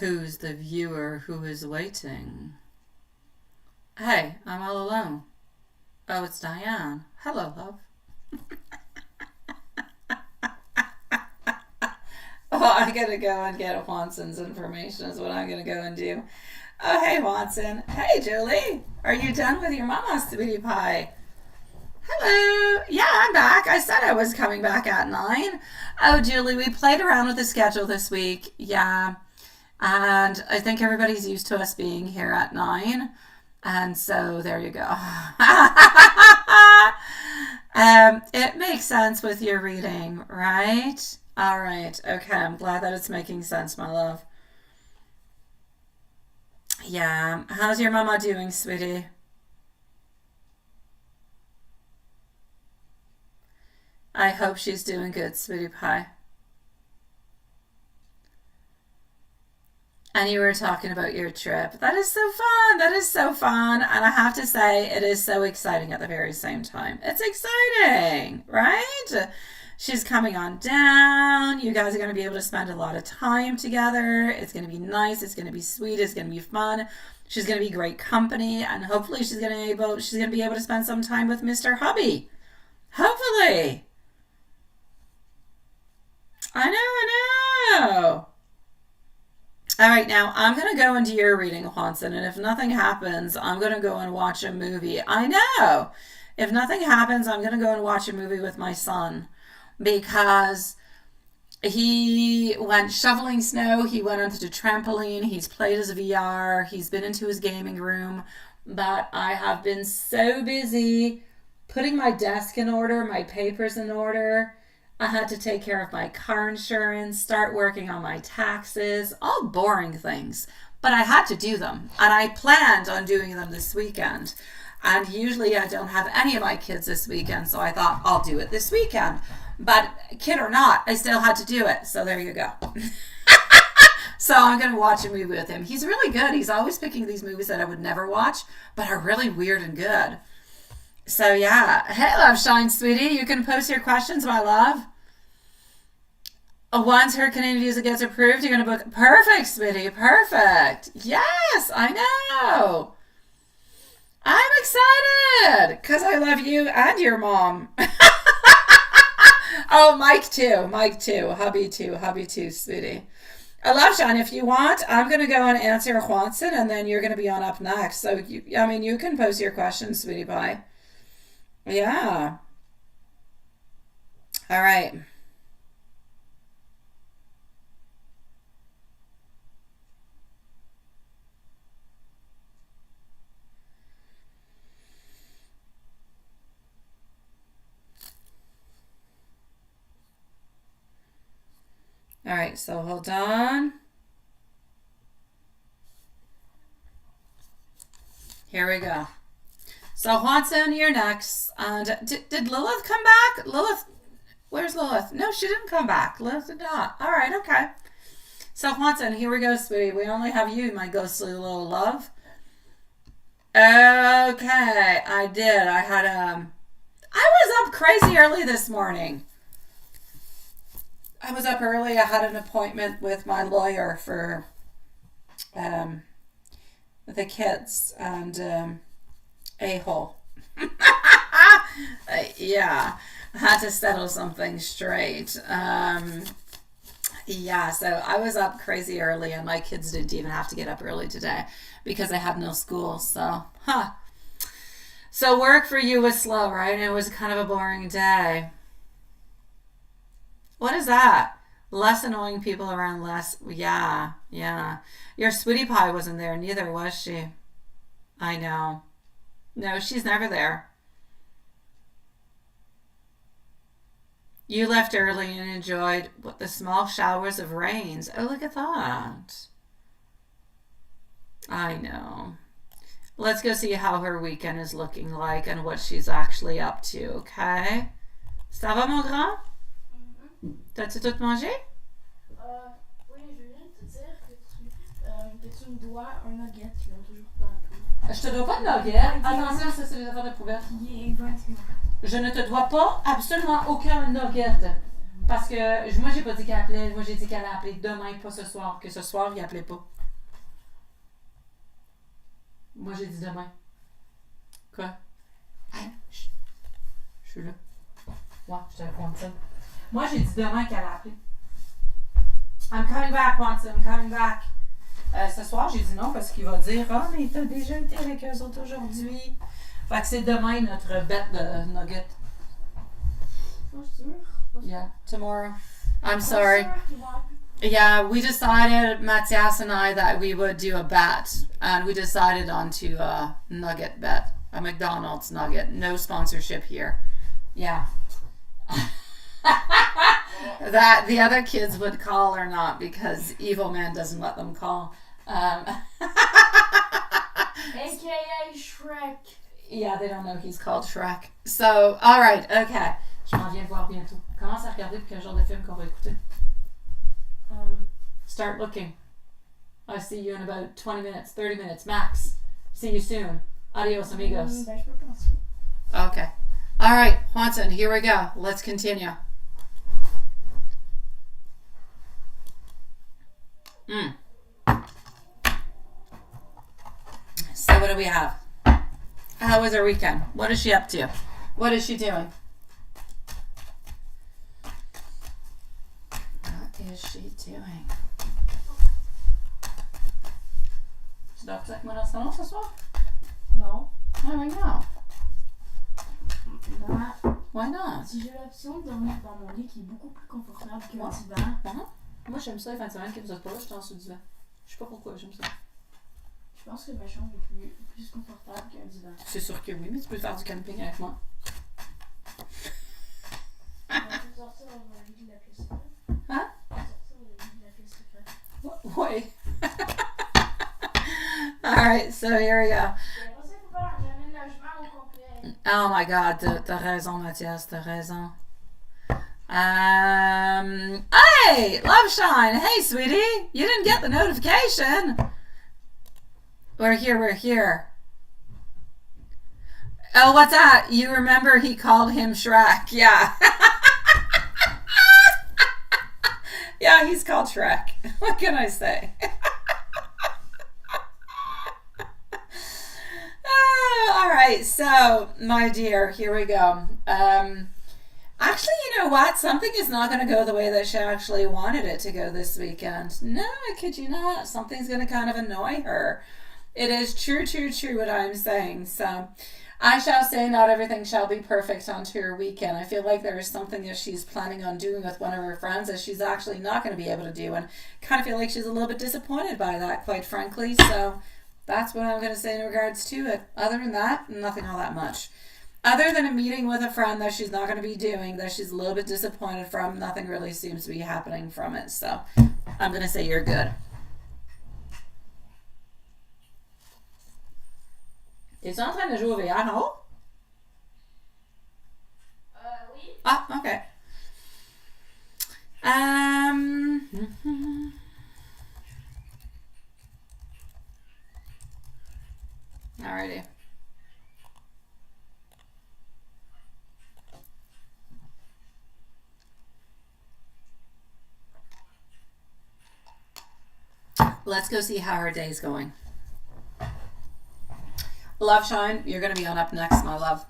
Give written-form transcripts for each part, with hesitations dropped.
Who's the viewer who is waiting? Hey, I'm all alone. Oh, it's Diane. Hello, love. Oh, I'm going to go and get Watson's information is what I'm going to go and do. Oh, hey, Watson. Hey, Julie. Are you done with your mama, sweetie pie? Hello. Yeah, I'm back. I said I was coming back at 9. Oh, Julie, we played around with the schedule this week. Yeah. And I think everybody's used to us being here at 9. And so there you go. It makes sense with your reading, right? All right. Okay. I'm glad that it's making sense, my love. Yeah. How's your mama doing, sweetie? I hope she's doing good, sweetie pie. And you were talking about your trip. That is so fun. That is so fun. And I have to say, it is so exciting at the very same time. It's exciting, right? She's coming on down. You guys are going to be able to spend a lot of time together. It's going to be nice. It's going to be sweet. It's going to be fun. She's going to be great company. And hopefully she's going to be able to spend some time with Mr. Hubby. Hopefully. I know. All right, now I'm going to go into your reading, Juanson, and if nothing happens, I'm going to go and watch a movie. I know. If nothing happens, I'm going to go and watch a movie with my son because he went shoveling snow. He went onto the trampoline. He's played his VR. He's been into his gaming room. But I have been so busy putting my desk in order, my papers in order. I had to take care of my car insurance, start working on my taxes, all boring things. But I had to do them. And I planned on doing them this weekend. And usually I don't have any of my kids this weekend, so I thought I'll do it this weekend. But kid or not, I still had to do it. So there you go. So I'm going to watch a movie with him. He's really good. He's always picking these movies that I would never watch, but are really weird and good. So yeah. Hey, Love Shine, sweetie. You can post your questions, my love. Once her Canadian visa gets approved, you're going to book. Perfect, sweetie. Perfect. Yes, I know. I'm excited because I love you and your mom. Oh, Mike too. Mike too. Hubby too. Hubby too, sweetie. I love Sean. If you want, I'm going to go and answer Juanson, and then you're going to be on up next. So, you can post your questions, sweetie pie. Yeah. All right. All right, so hold on. Here we go. So Watson, you're next. And did Lilith come back? Lilith, where's Lilith? No, she didn't come back. Lilith did not. All right, okay. So Watson, here we go, sweetie. We only have you, my ghostly little love. Okay, I did. I was up crazy early this morning. I was up early. I had an appointment with my lawyer for the kids and a-hole. Yeah, I had to settle something straight. Yeah, so I was up crazy early and my kids didn't even have to get up early today because I have no school. So, So work for you was slow, right? It was kind of a boring day. What is that? Less annoying people around less. Yeah, yeah. Your sweetie pie wasn't there, neither was she. I know. No, she's never there. You left early and enjoyed the small showers of rains. Oh, look at that. I know. Let's go see how her weekend is looking like and what she's actually up to, okay? Ça va, mon grand? T'as-tu tout mangé? Oui, je viens de te dire que tu me dois un nugget qui n'ont toujours pas appris. Je te dois pas de nugget. Attention, ça c'est les affaires de poubelle. Je ne te dois pas absolument aucun nugget. Parce que moi, j'ai pas dit qu'elle appelait. Moi, j'ai dit qu'elle allait appeler demain, pas ce soir. Que ce soir, il appelait pas. Moi, j'ai dit demain. Quoi? Hein? Je suis là. Ouais, je te raconte ça. Moi, j'ai dit demain qu'elle a appelé. I'm coming back, Watson, I'm coming back. Ce soir, j'ai dit non parce qu'il va dire « Ah, mais t'as déjà été avec eux autres aujourd'hui. » Fait que c'est demain notre bête de nugget. Pas sûr. Yeah, tomorrow. I'm sorry. Yeah, we decided, Matthias and I, that we would do a bet. And we decided onto a nugget bet. A McDonald's nugget. No sponsorship here. Yeah. That the other kids would call or not because Evil Man doesn't let them call. AKA Shrek. Yeah, they don't know he's called Shrek. So, alright, okay. Je m'en viens voir bientôt. Commence à regarder pour quel genre de film qu'on va écouter. Start looking. I see you in about 20 minutes, 30 minutes max. See you soon. Adios, amigos. Ben, je peux penser. Okay. All right, Watson, here we go. Let's continue. So what do we have? How was her weekend? What is she up to? What is she doing? What is she doing? Tu dors avec moi dans le salon ce soir? Non. Oh, I know. Ben, Why not? si j'ai l'option de dormir dans mon lit qui est beaucoup plus confortable qu'un divan, Moi, j'aime ça les fins de semaine que vous êtes pas là, je suis en dessous du divan. Je sais pas pourquoi j'aime ça. je pense que ma chambre est plus confortable qu'un divan. C'est sûr que oui, mais tu peux faire du camping avec moi. On peut sortir dans le lit de la pièce secrète. Hein? On peut sortir dans le lit de la pièce secrète. Oui. Alright, so here we go. Et après ça, il faut pas leur donner le logement au complet. Oh my god, t'as raison, Mathias, t'as raison. Hey, Love Shine. Hey, sweetie. You didn't get the notification. We're here. Oh, what's that? You remember he called him Shrek. Yeah. Yeah, he's called Shrek. What can I say? All right, so, my dear, here we go. Actually, you know what? Something is not going to go the way that she actually wanted it to go this weekend. No, I kid you not. Something's going to kind of annoy her. It is true what I'm saying. So, I shall say not everything shall be perfect onto her weekend. I feel like there is something that she's planning on doing with one of her friends that she's actually not going to be able to do. And kind of feel like she's a little bit disappointed by that, quite frankly. So, that's what I'm going to say in regards to it. Other than that, nothing all that much. Other than a meeting with a friend that she's not going to be doing, that she's a little bit disappointed from, nothing really seems to be happening from it. So I'm going to say you're good. Es-tu en train de jouer au VR en haut? Oui. Ah, okay. Alrighty. Let's go see how her day's going. Love Shine, you're going to be on up next, my love.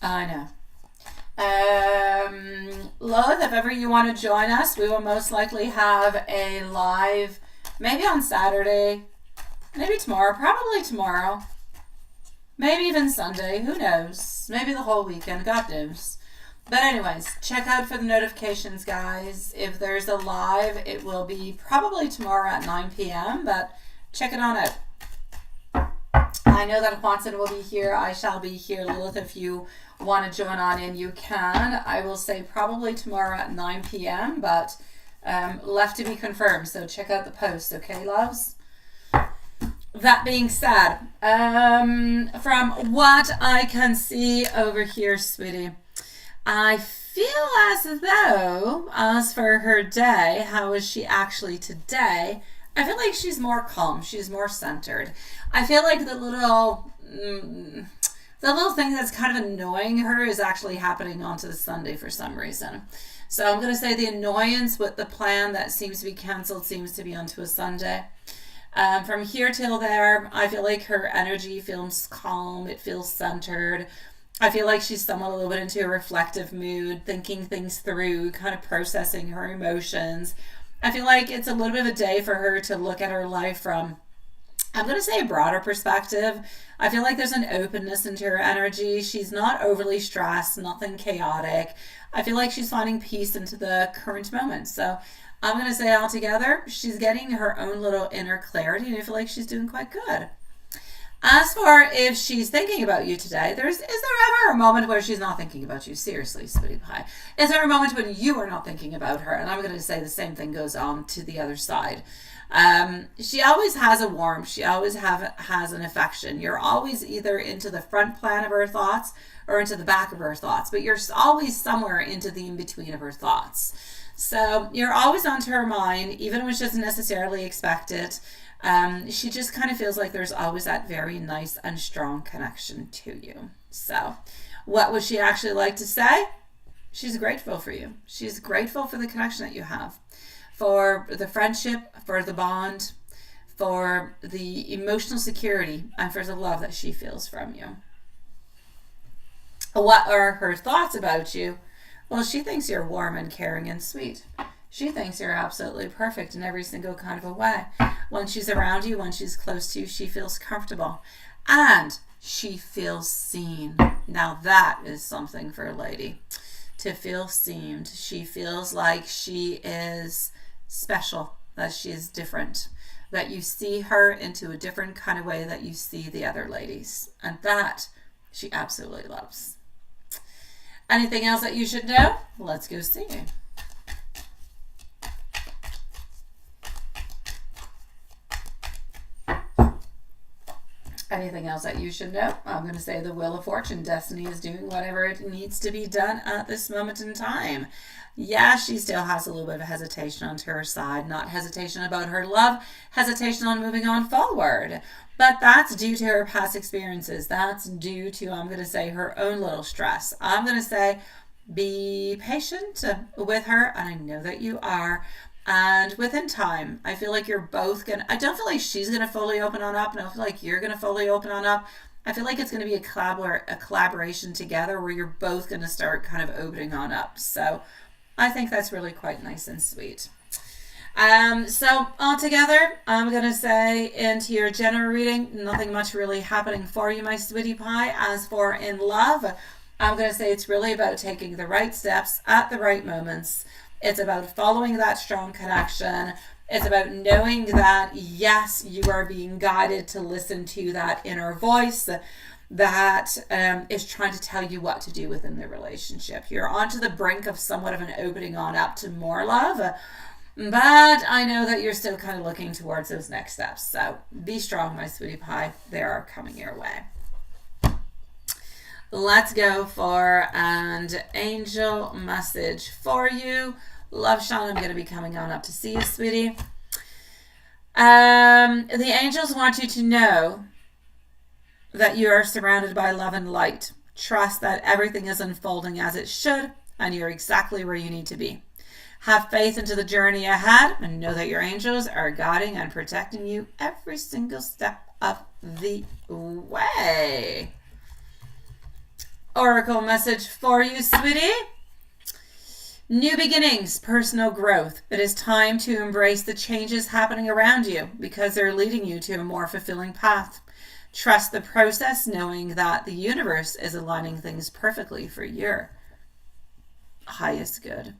I know. Loth, if ever you want to join us, we will most likely have a live, maybe on Saturday, maybe tomorrow, probably tomorrow. Maybe even Sunday, who knows? Maybe the whole weekend, God knows. But anyways, check out for the notifications, guys. If there's a live, it will be probably tomorrow at 9 p.m., but check it on out. I know that Watson will be here. I shall be here. Lilith, if you want to join on in, you can. I will say probably tomorrow at 9 p.m., but left to be confirmed. So check out the post, okay, loves? That being said, from what I can see over here, sweetie, I feel as though, as for her day, how is she actually today? I feel like she's more calm. She's more centered. I feel like the little thing that's kind of annoying her is actually happening onto the Sunday for some reason. So I'm going to say the annoyance with the plan that seems to be canceled seems to be onto a Sunday. From here till there, I feel like her energy feels calm. It feels centered. I feel like she's somewhat a little bit into a reflective mood, thinking things through, kind of processing her emotions. I feel like it's a little bit of a day for her to look at her life from, I'm going to say, a broader perspective. I feel like there's an openness into her energy. She's not overly stressed, nothing chaotic. I feel like she's finding peace into the current moment. So I'm going to say altogether, she's getting her own little inner clarity, and I feel like she's doing quite good. As for if she's thinking about you today, is there ever a moment where she's not thinking about you? Seriously, Sweetie Pie. Is there a moment when you are not thinking about her? And I'm going to say the same thing goes on to the other side. She always has a warmth. She always has an affection. You're always either into the front plan of her thoughts or into the back of her thoughts, but you're always somewhere into the in-between of her thoughts. So you're always onto her mind, even when she doesn't necessarily expect it. She just kind of feels like there's always that very nice and strong connection to you. So what would she actually like to say? She's grateful for you. She's grateful for the connection that you have, for the friendship, for the bond, for the emotional security, and for the love that she feels from you. What are her thoughts about you? Well, she thinks you're warm and caring and sweet. She thinks you're absolutely perfect in every single kind of a way. When she's around you, when she's close to you, she feels comfortable. And she feels seen. Now that is something for a lady. To feel seen. She feels like she is special, that she is different, that you see her into a different kind of way that you see the other ladies. And that she absolutely loves. Anything else that you should know? Let's go see. Anything else that you should know? I'm going to say the Wheel of Fortune. Destiny is doing whatever it needs to be done at this moment in time. Yeah, she still has a little bit of hesitation onto her side. Not hesitation about her love, hesitation on moving on forward. But that's due to her past experiences. That's due to, I'm going to say, her own little stress. I'm going to say, be patient with her, and I know that you are. And within time, I feel like you're both going to, I don't feel like she's going to fully open on up, and I don't feel like you're going to fully open on up. I feel like it's going to be a collaboration together where you're both going to start kind of opening on up. So I think that's really quite nice and sweet. So altogether, I'm going to say into your general reading, nothing much really happening for you, my sweetie pie. As for in love, I'm going to say it's really about taking the right steps at the right moments. It's about following that strong connection. It's about knowing that, yes, you are being guided to listen to that inner voice that is trying to tell you what to do within the relationship. You're onto the brink of somewhat of an opening on up to more love. But I know that you're still kind of looking towards those next steps. So be strong, my sweetie pie. They are coming your way. Let's go for an angel message for you. Love Shine, I'm going to be coming on up to see you, sweetie. The angels want you to know that you are surrounded by love and light. Trust that everything is unfolding as it should, and you're exactly where you need to be. Have faith into the journey ahead and know that your angels are guiding and protecting you every single step of the way. Oracle message for you, sweetie. New beginnings, personal growth. It is time to embrace the changes happening around you because they're leading you to a more fulfilling path. Trust the process, knowing that the universe is aligning things perfectly for your highest good.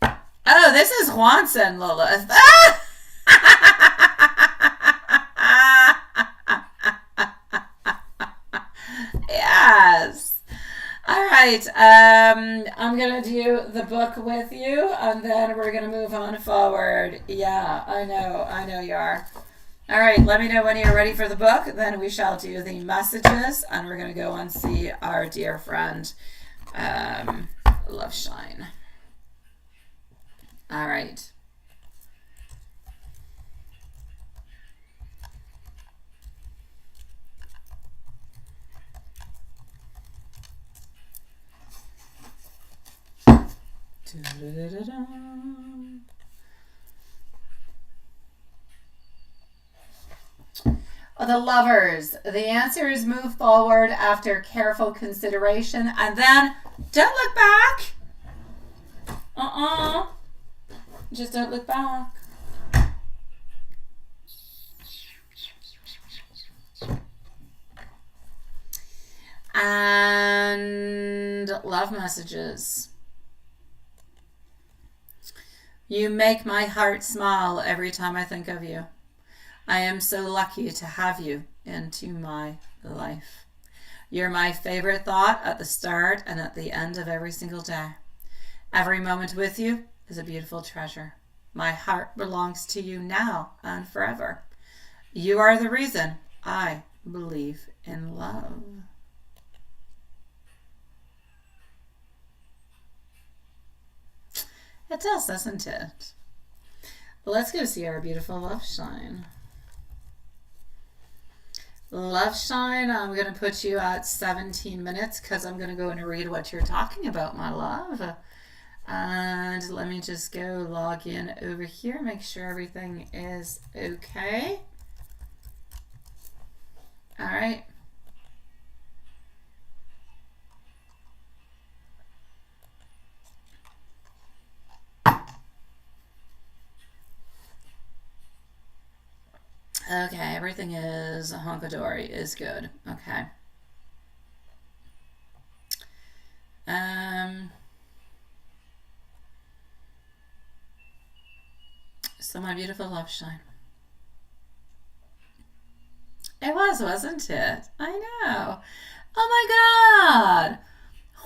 Oh, this is Juanson, Lilith. Yes. All right. I'm going to do the book with you, and then we're going to move on forward. Yeah, I know you are. All right, let me know when you're ready for the book. Then we shall do the messages, and we're going to go and see our dear friend, Love Shine. All right. The Lovers. The answer is move forward after careful consideration and then don't look back. Just don't look back. And love messages. You make my heart smile every time I think of you. I am so lucky to have you into my life. You're my favorite thought at the start and at the end of every single day. Every moment with you is a beautiful treasure. My heart belongs to you now and forever. You are the reason I believe in love. It does, doesn't it? Let's go see our beautiful love shine. Love shine, I'm going to put you at 17 minutes because I'm going to go and read what you're talking about, my love. And let me just go log in over here, make sure everything is okay. All right. Okay, everything is honkadory, is good. Okay. So my beautiful love shine. It was, wasn't it? I know. Oh my God.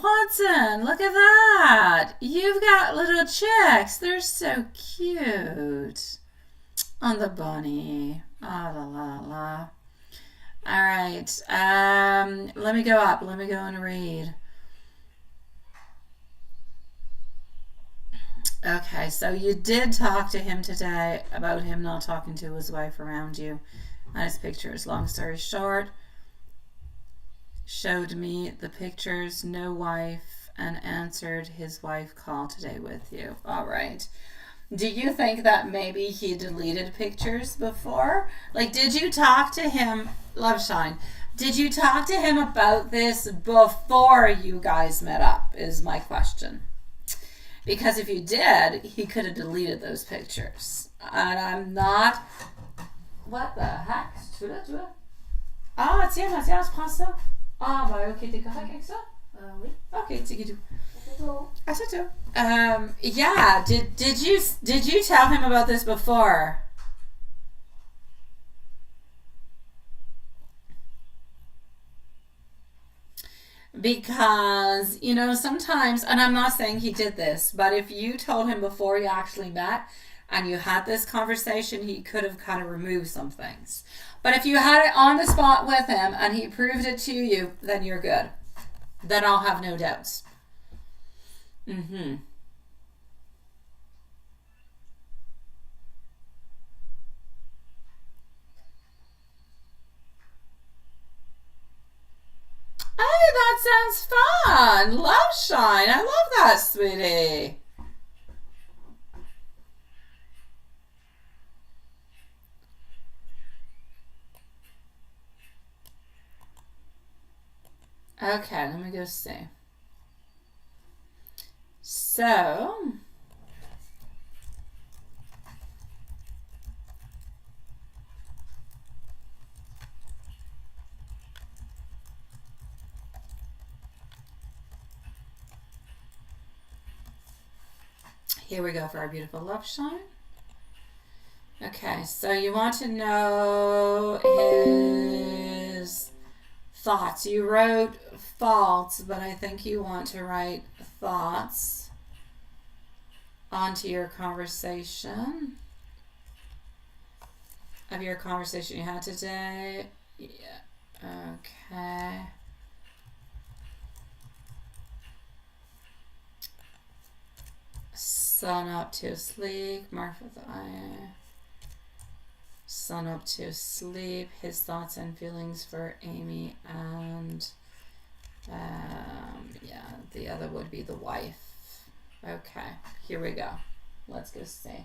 Watson, look at that. You've got little chicks. They're so cute. On the bunny. Ah, la la la. All right. Let me go up. Let me go and read. Okay, so you did talk to him today about him not talking to his wife around you and his pictures. Long story short, showed me the pictures, no wife, and answered his wife call today with you. All right. Do you think that maybe he deleted pictures before? Like, did you talk to him, Love Shine, did you talk to him about this before you guys met up, is my question. Because if you did, he could have deleted those pictures. And I'm not... What the heck? Tu l'as? Ah, tiens, Mathias, prends ça. Ah, ben ok, t'es correct avec ça? Oui. Ok, tigidou. À bientôt. Yeah, did you tell him about this before? Because, you know, sometimes, and I'm not saying he did this, but if you told him before you actually met and you had this conversation, he could have kind of removed some things. But if you had it on the spot with him and he proved it to you, then you're good. Then I'll have no doubts. Mm-hmm. Hey, that sounds fun. Love Shine. I love that, sweetie. Okay, let me go see. So, here we go for our beautiful love shine. Okay, so you want to know his thoughts. You wrote faults, but I think you want to write thoughts onto your conversation. Of your conversation you had today. Yeah. Okay. Sun up to sleep. Martha's eye. Sun up to sleep. His thoughts and feelings for Amy and yeah, the other would be the wife. Okay, here we go. Let's go see.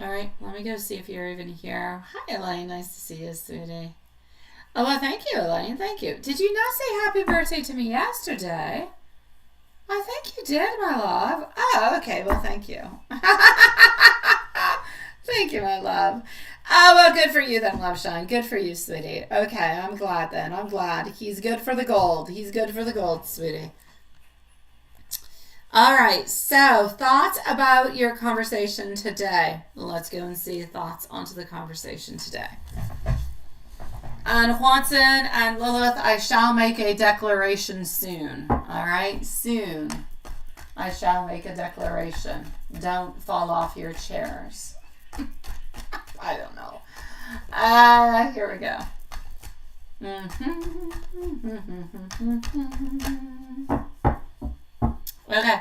All right, let me go see if you're even here. Hi, Elaine. Nice to see you, sweetie. Oh, well, thank you, Elaine. Thank you. Did you not say happy birthday to me yesterday? I think you did, my love. Oh, okay. Well, thank you. Thank you, my love. Oh, well, good for you then, Love Shine. Good for you, sweetie. Okay, I'm glad then. I'm glad. He's good for the gold. He's good for the gold, sweetie. All right, so thoughts about your conversation today. Let's go and see thoughts onto the conversation today. And Juanson and Lilith, I shall make a declaration soon. All right, soon. I shall make a declaration. Don't fall off your chairs. I don't know. Here we go. Okay.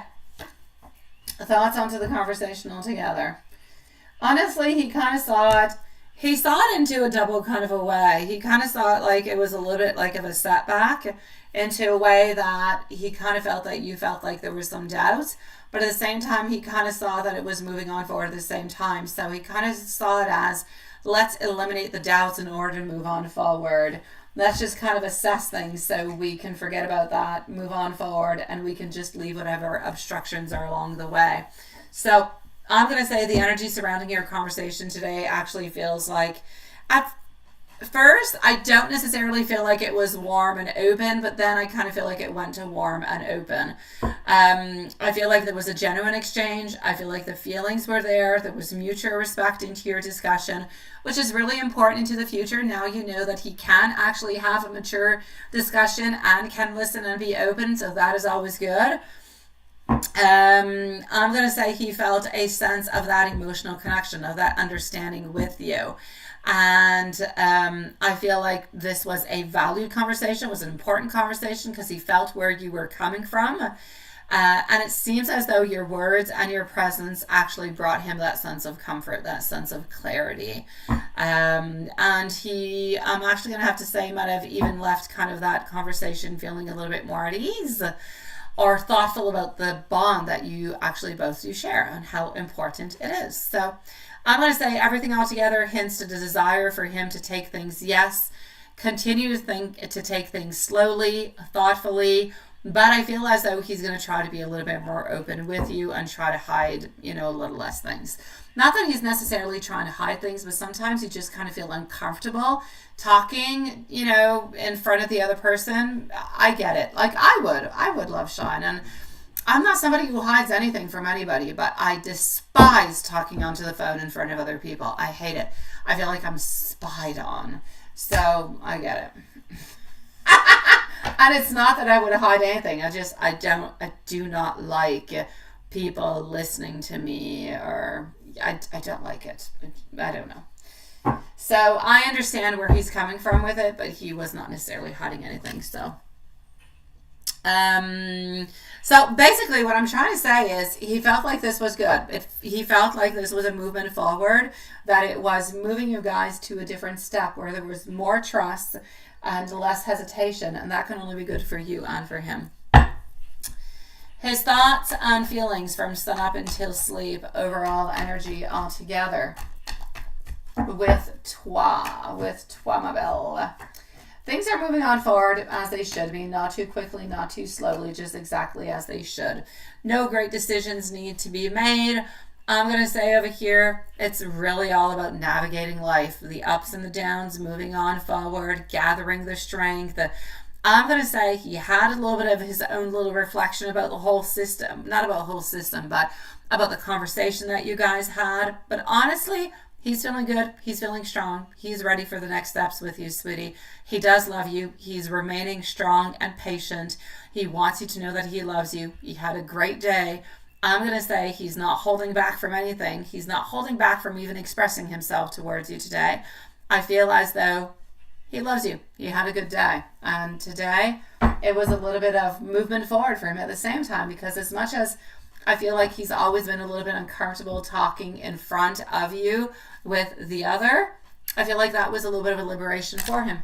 Thoughts onto the conversation altogether. Honestly, he kind of saw it. He saw it into a double kind of a way. He kind of saw it like it was a little bit like of a setback, into a way that he kind of felt that you felt like there was some doubt. But at the same time, he kind of saw that it was moving on forward at the same time. So he kind of saw it as, let's eliminate the doubts in order to move on forward. Let's just kind of assess things so we can forget about that, move on forward, and we can just leave whatever obstructions are along the way. So I'm going to say the energy surrounding your conversation today actually feels like, at first, I don't necessarily feel like it was warm and open, but then I kind of feel like it went to warm and open. I feel like there was a genuine exchange. I feel like the feelings were there. There was mutual respect into your discussion, which is really important into the future. Now you know that he can actually have a mature discussion and can listen and be open, so that is always good. I'm going to say he felt a sense of that emotional connection, of that understanding with you. And I feel like this was a valued conversation, was an important conversation, because he felt where you were coming from. And it seems as though your words and your presence actually brought him that sense of comfort, that sense of clarity. And he, I'm actually going to have to say, might have even left kind of that conversation feeling a little bit more at ease, or thoughtful about the bond that you actually both do share and how important it is. So I'm going to say everything all together hints to the desire for him to take things, yes, continue to take things slowly, thoughtfully, but I feel as though he's going to try to be a little bit more open with you and try to hide, a little less things. Not that he's necessarily trying to hide things, but sometimes you just kind of feel uncomfortable talking, in front of the other person. I get it. Like I would Love Shine. And I'm not somebody who hides anything from anybody, but I despise talking onto the phone in front of other people. I hate it. I feel like I'm spied on. So I get it. And it's not that I would hide anything. I do not like people listening to me, or I don't like it. I don't know. So I understand where he's coming from with it, but he was not necessarily hiding anything. So basically what I'm trying to say is he felt like this was good. He felt like this was a movement forward, that it was moving you guys to a different step where there was more trust and less hesitation, and that can only be good for you and for him. His thoughts and feelings from sun up until sleep, overall energy altogether. With toi, ma belle. Things are moving on forward as they should be, not too quickly, not too slowly, just exactly as they should. No great decisions need to be made. I'm going to say over here, it's really all about navigating life, the ups and the downs, moving on forward, gathering the strength. I'm going to say he had a little bit of his own little reflection about the whole system, not about the whole system, but about the conversation that you guys had. But honestly, he's feeling good. He's feeling strong. He's ready for the next steps with you, sweetie. He does love you. He's remaining strong and patient. He wants you to know that he loves you. He had a great day. I'm going to say he's not holding back from anything. He's not holding back from even expressing himself towards you today. I feel as though he loves you. You had a good day. And today it was a little bit of movement forward for him at the same time, because as much as I feel like he's always been a little bit uncomfortable talking in front of you with the other, I feel like that was a little bit of a liberation for him.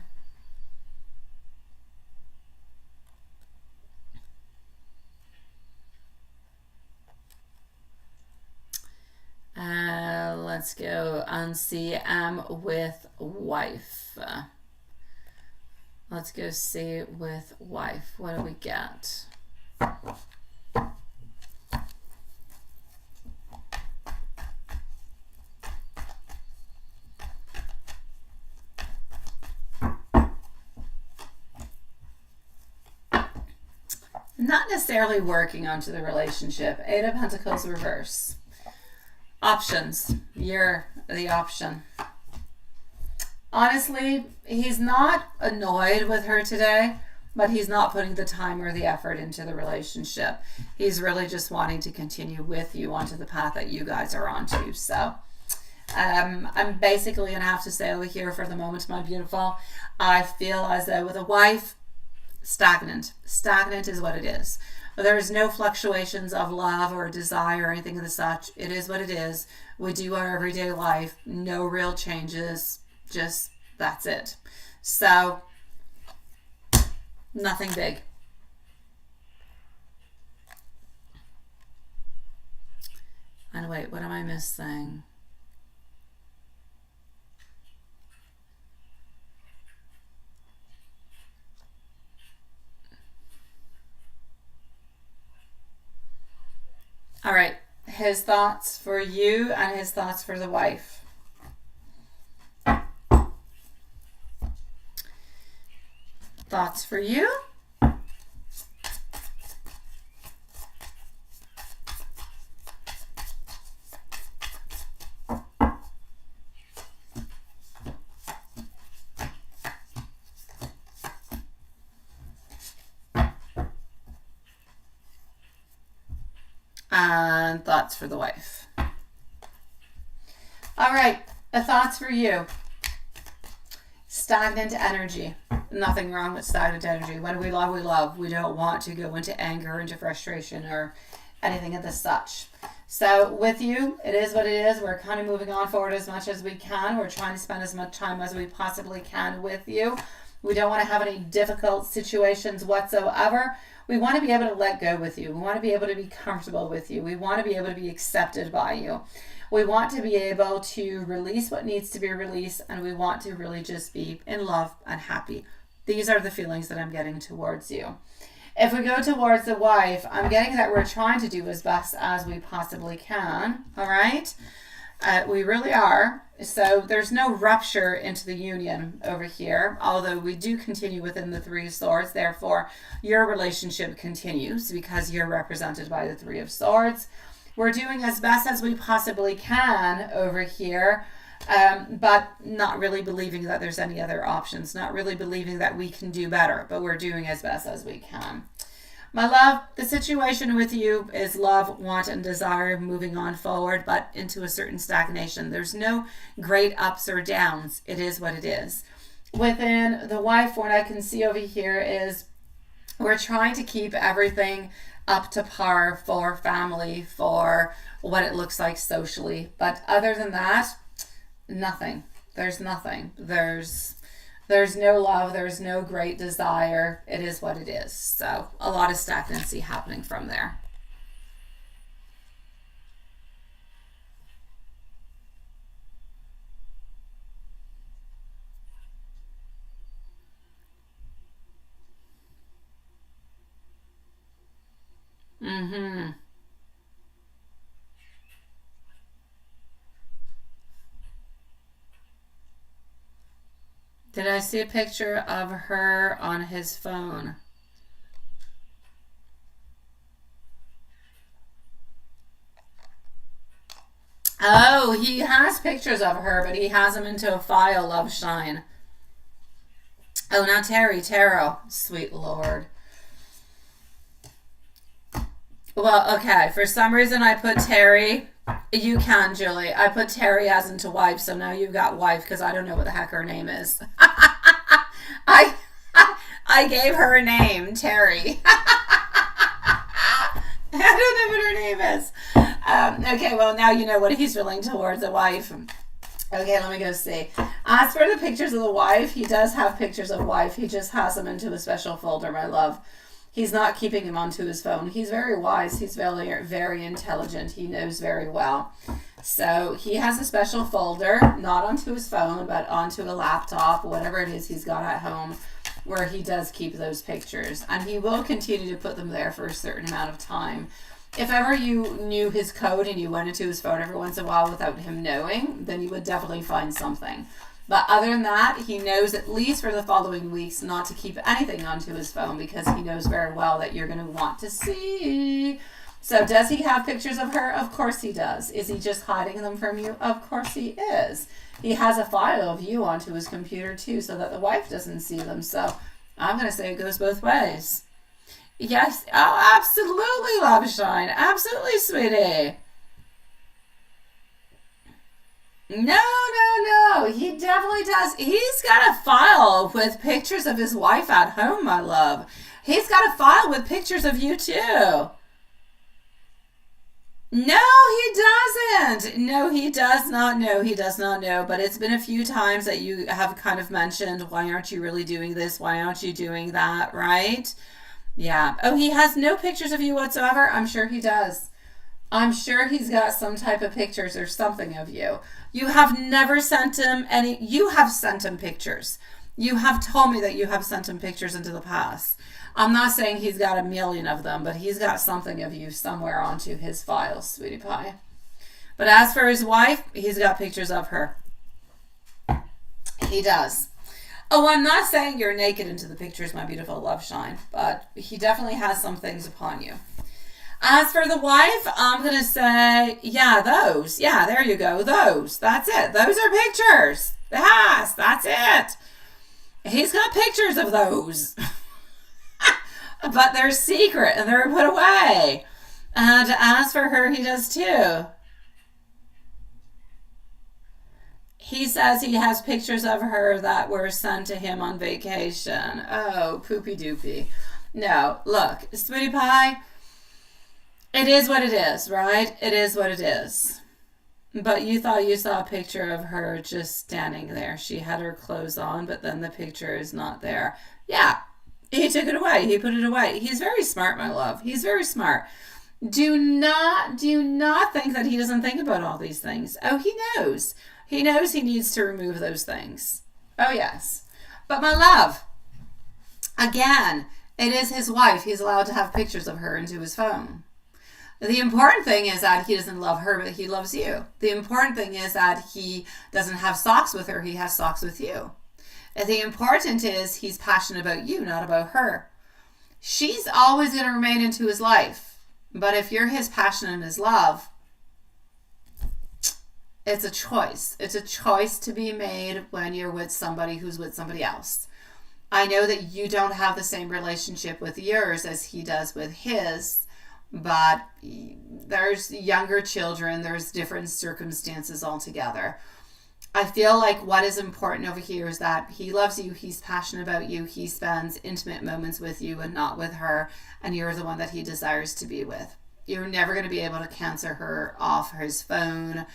Let's go and see with wife. Let's go see with wife. What do we get? Not necessarily working onto the relationship. Eight of Pentacles reverse. Options. You're the option. Honestly, he's not annoyed with her today, but he's not putting the time or the effort into the relationship. He's really just wanting to continue with you onto the path that you guys are onto. So I'm basically going to have to say over here for the moment, my beautiful, I feel as though with a wife, stagnant. Stagnant is what it is. There's no fluctuations of love or desire or anything of the such. It is what it is. We do our everyday life. No real changes. Just that's it. So nothing big. And wait, what am I missing? All right, his thoughts for you and his thoughts for the wife. Thoughts for you. And thoughts for the wife. All right, the thoughts for you. Stagnant energy. Nothing wrong with stagnant energy. When we love, we love. We don't want to go into anger, into frustration, or anything of the such. So with you, it is what it is. We're kind of moving on forward as much as we can. We're trying to spend as much time as we possibly can with you. We don't want to have any difficult situations whatsoever. We want to be able to let go with you. We want to be able to be comfortable with you. We want to be able to be accepted by you. We want to be able to release what needs to be released, and we want to really just be in love and happy. These are the feelings that I'm getting towards you. If we go towards the wife, I'm getting that we're trying to do as best as we possibly can. All right? We really are. So there's no rupture into the union over here, although we do continue within the Three of Swords. Therefore, your relationship continues because you're represented by the Three of Swords. We're doing as best as we possibly can over here, but not really believing that there's any other options, not really believing that we can do better, but we're doing as best as we can. My love, the situation with you is love, want, and desire moving on forward, but into a certain stagnation. There's no great ups or downs. It is what it is. Within the wife, what I can see over here is we're trying to keep everything up to par for family, for what it looks like socially. But other than that, nothing. There's nothing. There's no love. There's no great desire. It is what it is. So a lot of stagnancy happening from there. Mm-hmm. Did I see a picture of her on his phone? Oh, he has pictures of her, but he has them into a file, Love Shine. Oh, now Terry, Tarot. Sweet Lord. Well, okay. For some reason, I put Terry. You can, Julie. I put Terry as into wife, so now you've got wife because I don't know what the heck her name is. I I gave her a name, Terry. I don't know what her name is. Okay, well, now you know what he's feeling towards a wife. Okay, let me go see. As for the pictures of the wife, he does have pictures of wife. He just has them into a special folder, my love. He's not keeping them onto his phone. He's very wise. He's very, very intelligent. He knows very well. So he has a special folder, not onto his phone, but onto a laptop, whatever it is he's got at home, where he does keep those pictures. And he will continue to put them there for a certain amount of time. If ever you knew his code and you went into his phone every once in a while without him knowing, then you would definitely find something. But other than that, he knows at least for the following weeks not to keep anything onto his phone because he knows very well that you're going to want to see. So does he have pictures of her? Of course he does. Is he just hiding them from you? Of course he is. He has a file of you onto his computer too so that the wife doesn't see them. So I'm going to say it goes both ways. Yes. Oh, absolutely, Love Shine. Absolutely, sweetie. No. He definitely does. He's got a file with pictures of his wife at home, my love. He's got a file with pictures of you too. No, he doesn't. No, he does not know. He does not know. But it's been a few times that you have kind of mentioned, why aren't you really doing this? Why aren't you doing that? Right? Yeah. Oh, he has no pictures of you whatsoever? I'm sure he does. I'm sure he's got some type of pictures or something of you. You have never sent him any. You have sent him pictures. You have told me that you have sent him pictures into the past. I'm not saying he's got a million of them, but he's got something of you somewhere onto his files, sweetie pie. But as for his wife, he's got pictures of her. He does. Oh, I'm not saying you're naked into the pictures, my beautiful Love Shine, but he definitely has some things upon you. As for the wife, I'm going to say, yeah, those. Yeah, there you go. Those. That's it. Those are pictures. Yes, that's it. He's got pictures of those. But they're secret and they're put away. And as for her, he does too. He says he has pictures of her that were sent to him on vacation. Oh, poopy doopy. No, look, sweetie pie, it is what it is, right? It is what it is. But you thought you saw a picture of her just standing there. She had her clothes on, but then the picture is not there. Yeah. He took it away. He put it away. He's very smart, my love. He's very smart. Do not think that he doesn't think about all these things. Oh, he knows. He knows he needs to remove those things. Oh, yes. But my love, again, it is his wife. He's allowed to have pictures of her into his phone. The important thing is that he doesn't love her, but he loves you. The important thing is that he doesn't have socks with her. He has socks with you. The important is he's passionate about you, not about her. She's always going to remain into his life. But if you're his passion and his love, it's a choice. It's a choice to be made when you're with somebody who's with somebody else. I know that you don't have the same relationship with yours as he does with his, but there's younger children, there's different circumstances altogether. I feel like what is important over here is that he loves you, he's passionate about you, he spends intimate moments with you and not with her, and you're the one that he desires to be with. You're never going to be able to cancel her off his phone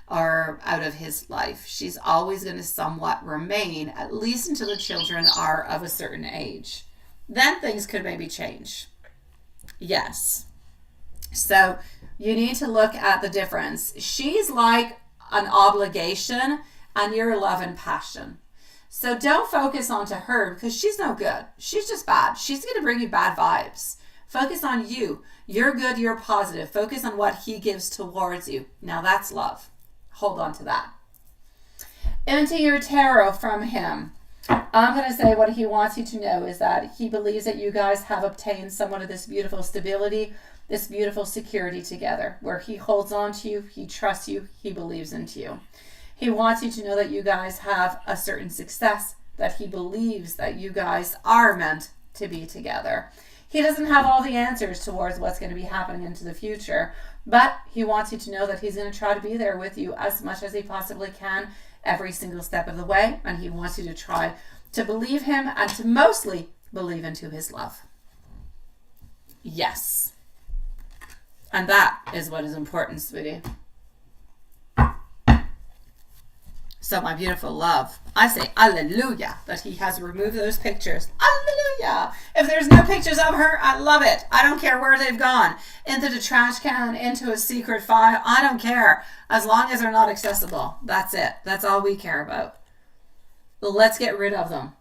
or out of his life. She's always going to somewhat remain, at least until the children are of a certain age. Then things could maybe change. Yes. So you need to look at the difference. She's like an obligation and you're love and passion. So don't focus onto her because she's no good. She's just bad. She's going to bring you bad vibes. Focus on you. You're good, you're positive. Focus on what he gives towards you. Now that's love. Hold on to that. Into your tarot from him. I'm going to say what he wants you to know is that he believes that you guys have obtained somewhat of this beautiful stability, this beautiful security together, where he holds on to you, he trusts you, he believes into you. He wants you to know that you guys have a certain success, that he believes that you guys are meant to be together. He doesn't have all the answers towards what's going to be happening into the future, but he wants you to know that he's going to try to be there with you as much as he possibly can every single step of the way, and he wants you to try to believe him and to mostly believe into his love. Yes. And that is what is important, sweetie. So my beautiful love, I say hallelujah that he has removed those pictures. Hallelujah. If there's no pictures of her, I love it. I don't care where they've gone. Into the trash can, into a secret file. I don't care. As long as they're not accessible. That's it. That's all we care about. Let's get rid of them.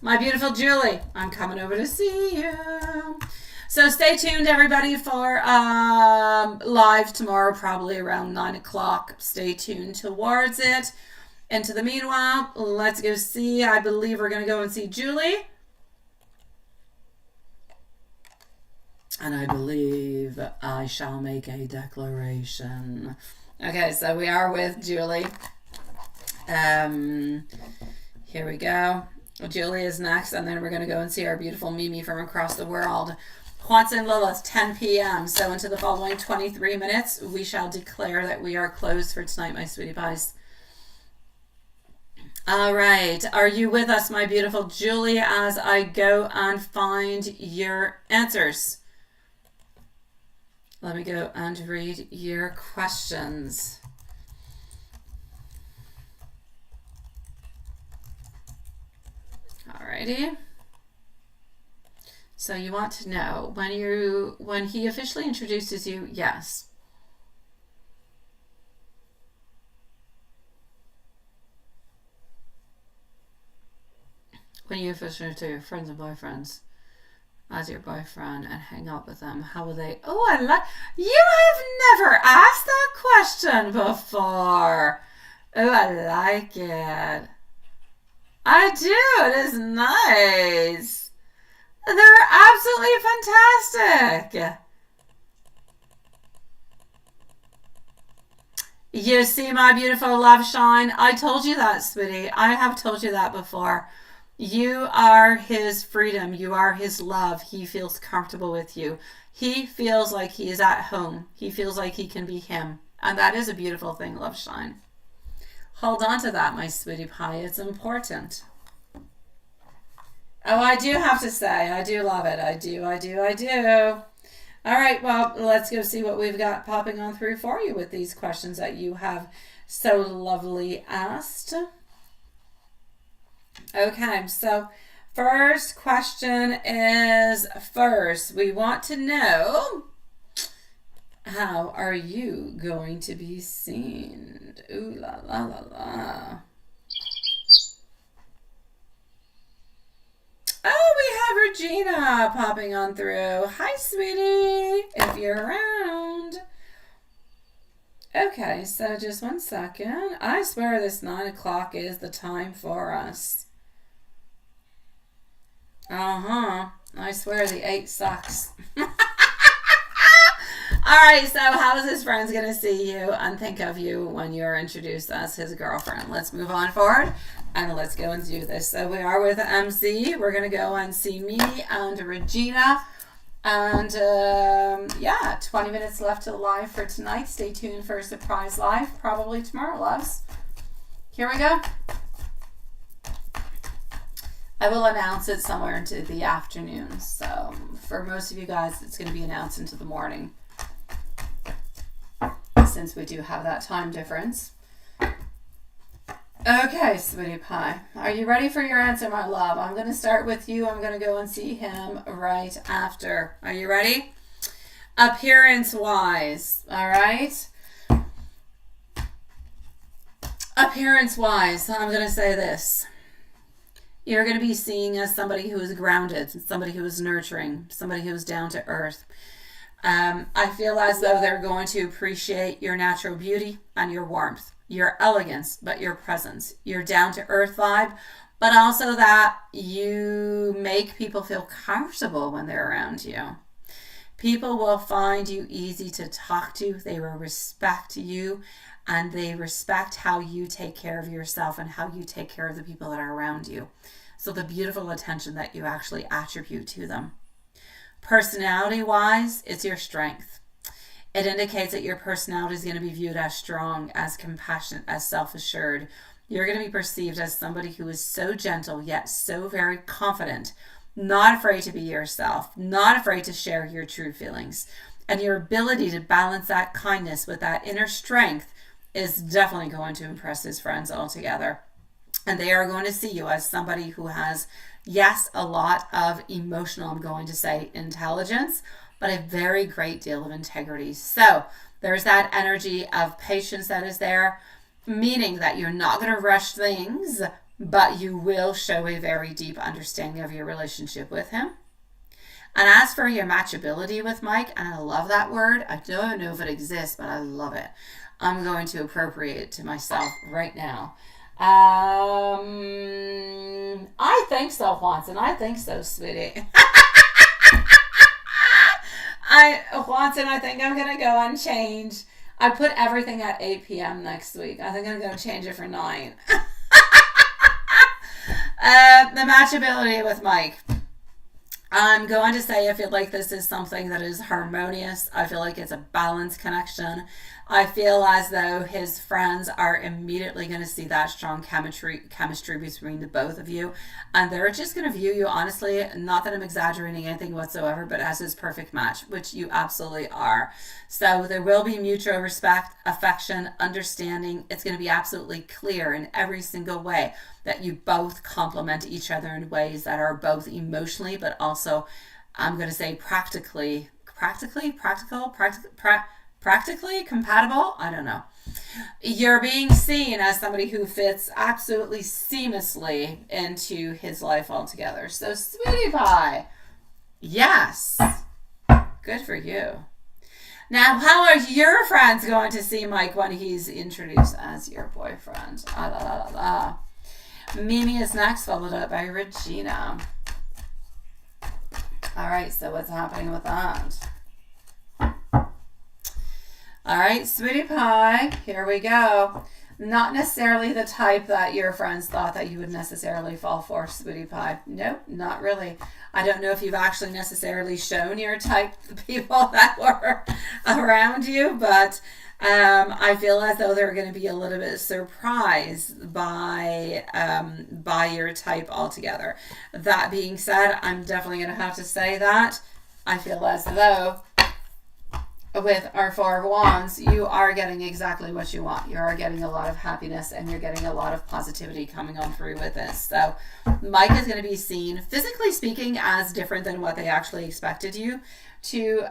My beautiful Julie, I'm coming over to see you. So stay tuned, everybody, for live tomorrow, probably around 9 o'clock. Stay tuned towards it. And to the meanwhile, let's go see. I believe we're going to go and see Julie. And I believe I shall make a declaration. Okay, so we are with Julie. Here we go. Julie is next, and then we're going to go and see our beautiful Mimi from across the world. Juanson Lilith, 10 p.m. So into the following 23 minutes, we shall declare that we are closed for tonight, my sweetie pies. All right. Are you with us, my beautiful Julie, as I go and find your answers? Let me go and read your questions. Alrighty. So you want to know when he officially introduces you, yes. When you officially to your friends and boyfriends as your boyfriend and hang out with them, how will they? Oh, I like. You have never asked that question before. Oh, I like it. I do. It is nice. They're absolutely fantastic. You see my beautiful love shine? I told you that, sweetie. I have told you that before. You are his freedom. You are his love. He feels comfortable with you. He feels like he is at home. He feels like he can be him. And that is a beautiful thing, love shine. Hold on to that, my sweetie pie. It's important. Oh, I do have to say, I do love it. I do. All right, well, let's go see what we've got popping on through for you with these questions that you have so lovely asked. Okay, so first question is we want to know, how are you going to be seen? Ooh la la la la. Oh, we have Regina popping on through. Hi, sweetie, if you're around. Okay, so just 1 second. I swear this 9 o'clock is the time for us. I swear the 8 sucks. Alright, so how is his friends going to see you and think of you when you're introduced as his girlfriend? Let's move on forward and let's go and do this. So we are with MC. We're going to go and see me and Regina. And yeah, 20 minutes left to the live for tonight. Stay tuned for a surprise live, probably tomorrow, loves. Here we go. I will announce it somewhere into the afternoon. So for most of you guys, it's going to be announced into the morning, since we do have that time difference. Okay, sweetie pie. Are you ready for your answer, my love? I'm going to start with you. I'm going to go and see him right after. Are you ready? Appearance-wise, all right? Appearance-wise, I'm going to say this. You're going to be seen as somebody who is grounded, somebody who is nurturing, somebody who is down to earth. I feel as though they're going to appreciate your natural beauty and your warmth, your elegance, but your presence, your down to earth vibe, but also that you make people feel comfortable when they're around you. People will find you easy to talk to. They will respect you, and they respect how you take care of yourself and how you take care of the people that are around you. So the beautiful attention that you actually attribute to them. Personality-wise, it's your strength. It indicates that your personality is going to be viewed as strong, as compassionate, as self-assured. You're going to be perceived as somebody who is so gentle, yet so very confident, not afraid to be yourself, not afraid to share your true feelings. And your ability to balance that kindness with that inner strength is definitely going to impress his friends altogether. And they are going to see you as somebody who has, yes, a lot of emotional, I'm going to say, intelligence, but a very great deal of integrity. So there's that energy of patience that is there, meaning that you're not going to rush things, but you will show a very deep understanding of your relationship with him. And as for your matchability with Mike, and I love that word, I don't know if it exists, but I love it. I'm going to appropriate it to myself right now. I think so, Juanson. I think so, sweetie. Juanson, I think I'm going to go and change. I put everything at 8 p.m. next week. I think I'm going to change it for 9. The matchability with Mike. I'm going to say I feel like this is something that is harmonious. I feel like it's a balanced connection. I feel as though his friends are immediately going to see that strong chemistry between the both of you. And they're just going to view you, honestly, not that I'm exaggerating anything whatsoever, but as his perfect match, which you absolutely are. So there will be mutual respect, affection, understanding. It's going to be absolutely clear in every single way that you both complement each other in ways that are both emotionally, but also, I'm going to say practically compatible. I don't know. You're being seen as somebody who fits absolutely seamlessly into his life altogether. So, sweetie pie, yes, good for you. Now, how are your friends going to see Mike when he's introduced as your boyfriend? Ah, la, la, la, la. Mimi is next, followed up by Regina. All right, so what's happening with that? All right, sweetie pie, here we go. Not necessarily the type that your friends thought that you would necessarily fall for, sweetie pie. Nope, not really. I don't know if you've actually necessarily shown your type to the people that were around you, but I feel as though they're going to be a little bit surprised by your type altogether. That being said, I'm definitely going to have to say that I feel as though with our Four of Wands, you are getting exactly what you want. You are getting a lot of happiness and you're getting a lot of positivity coming on through with this. So Mike is going to be seen, physically speaking, as different than what they actually expected you to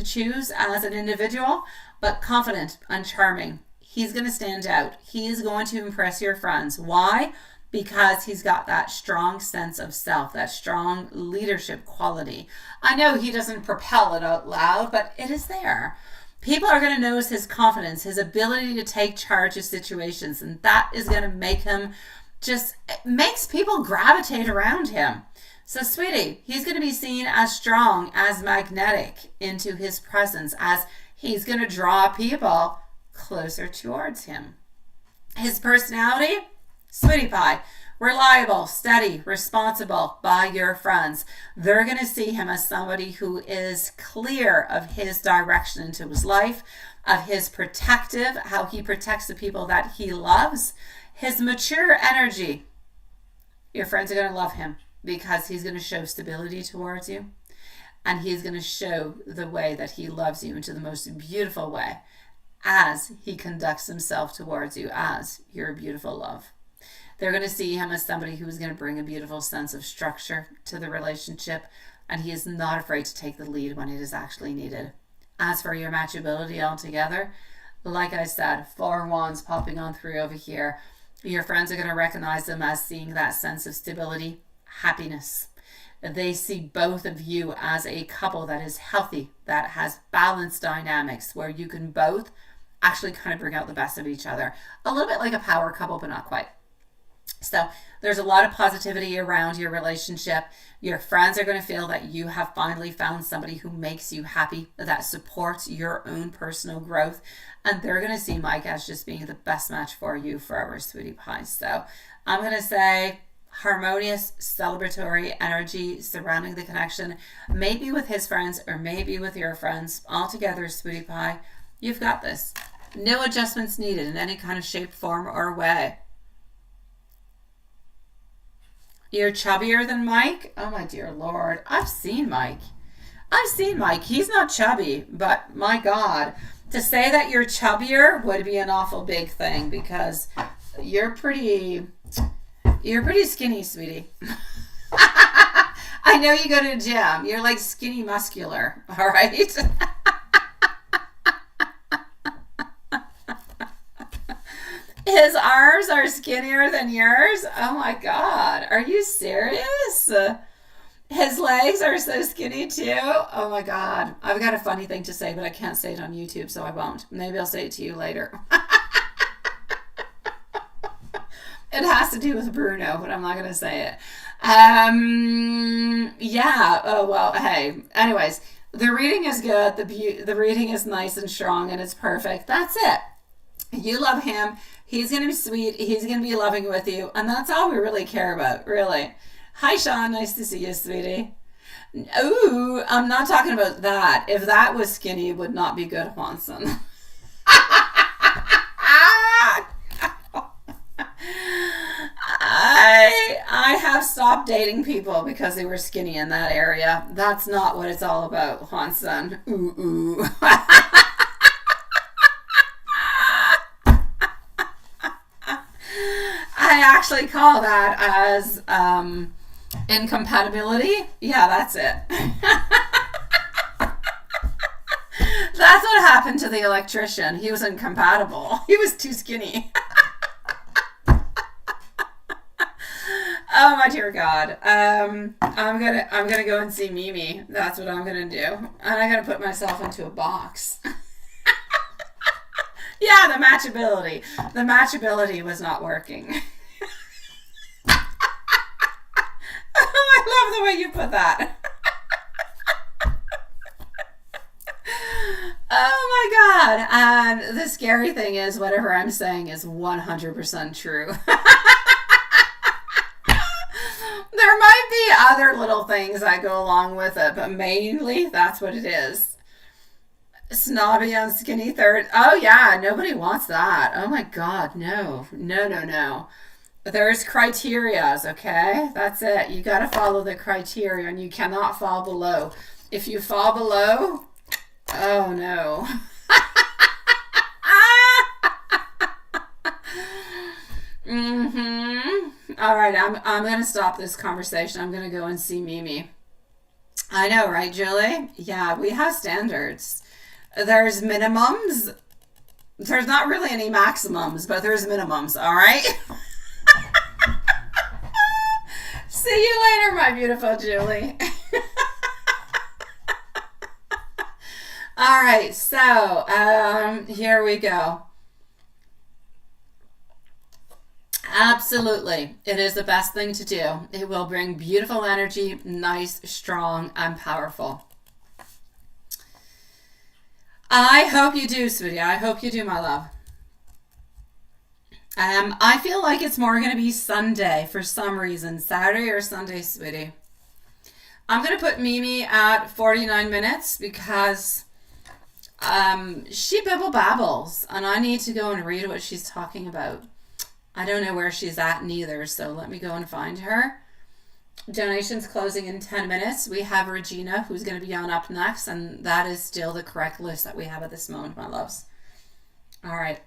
choose as an individual, but confident and charming. He's going to stand out. He is going to impress your friends. Why? Because he's got that strong sense of self, that strong leadership quality. I know he doesn't propel it out loud, but it is there. People are going to notice his confidence, his ability to take charge of situations, and that is going to make him it makes people gravitate around him. So, sweetie, he's going to be seen as strong, as magnetic into his presence, as he's going to draw people closer towards him. His personality, sweetie pie, reliable, steady, responsible by your friends. They're going to see him as somebody who is clear of his direction into his life, of his protective, how he protects the people that he loves, his mature energy. Your friends are going to love him because he's going to show stability towards you, and he's going to show the way that he loves you into the most beautiful way as he conducts himself towards you as your beautiful love. They're going to see him as somebody who is going to bring a beautiful sense of structure to the relationship, and he is not afraid to take the lead when it is actually needed. As for your matchability altogether, like I said, Four Wands popping on through over here. Your friends are going to recognize them as seeing that sense of stability, happiness. They see both of you as a couple that is healthy, that has balanced dynamics, where you can both actually kind of bring out the best of each other. A little bit like a power couple, but not quite. So there's a lot of positivity around your relationship. Your friends are going to feel that you have finally found somebody who makes you happy, that supports your own personal growth. And they're going to see Mike as just being the best match for you forever, sweetie pie. So I'm going to say harmonious, celebratory energy surrounding the connection, maybe with his friends or maybe with your friends. All together, sweetie pie, you've got this. No adjustments needed in any kind of shape, form, or way. You're chubbier than Mike? Oh my dear Lord. I've seen Mike. I've seen Mike. He's not chubby, but my God, to say that you're chubbier would be an awful big thing because you're pretty skinny, sweetie. I know you go to the gym. You're like skinny muscular, all right? His arms are skinnier than yours? Oh my God. Are you serious? His legs are so skinny too. Oh my God. I've got a funny thing to say, but I can't say it on YouTube, so I won't. Maybe I'll say it to you later. It has to do with Bruno, but I'm not going to say it. Yeah. Oh, well, hey. Anyways, the reading is good. The reading is nice and strong, and it's perfect. That's it. You love him. He's going to be sweet. He's going to be loving with you. And that's all we really care about, really. Hi, Sean. Nice to see you, sweetie. Ooh, I'm not talking about that. If that was skinny, it would not be good, Juanson. I have stopped dating people because they were skinny in that area. That's not what it's all about, Juanson. Ooh, ooh. I actually call that as incompatibility. Yeah, that's it. That's what happened to the electrician. He was incompatible. He was too skinny. Oh my dear God. I'm gonna go and see Mimi. That's what I'm gonna do. And I'm gonna put myself into a box. Yeah, the matchability. The matchability was not working. Oh, I love the way you put that. Oh my God. And the scary thing is whatever I'm saying is 100% true. There might be other little things that go along with it, but mainly that's what it is. Snobby on skinny third. Oh yeah, nobody wants that. Oh my God, no. No, no, no. There's criterias, okay? That's it. You got to follow the criteria and you cannot fall below. If you fall below, oh no. All right, I'm going to stop this conversation. I'm going to go and see Mimi. I know, right, Julie? Yeah, we have standards. There's minimums. There's not really any maximums, but there's minimums, all right? See you later, my beautiful Julie. All right, so here we go. Absolutely. It is the best thing to do. It will bring beautiful energy, nice, strong, and powerful. I hope you do, sweetie. I hope you do, my love. I feel like it's more going to be Sunday for some reason. Saturday or Sunday, sweetie. I'm going to put Mimi at 49 minutes because she bibble babbles and I need to go and read what she's talking about. I don't know where she's at neither, so let me go and find her. Donations closing in 10 minutes. We have Regina, who's going to be on up next, and that is still the correct list that we have at this moment, my loves. All right.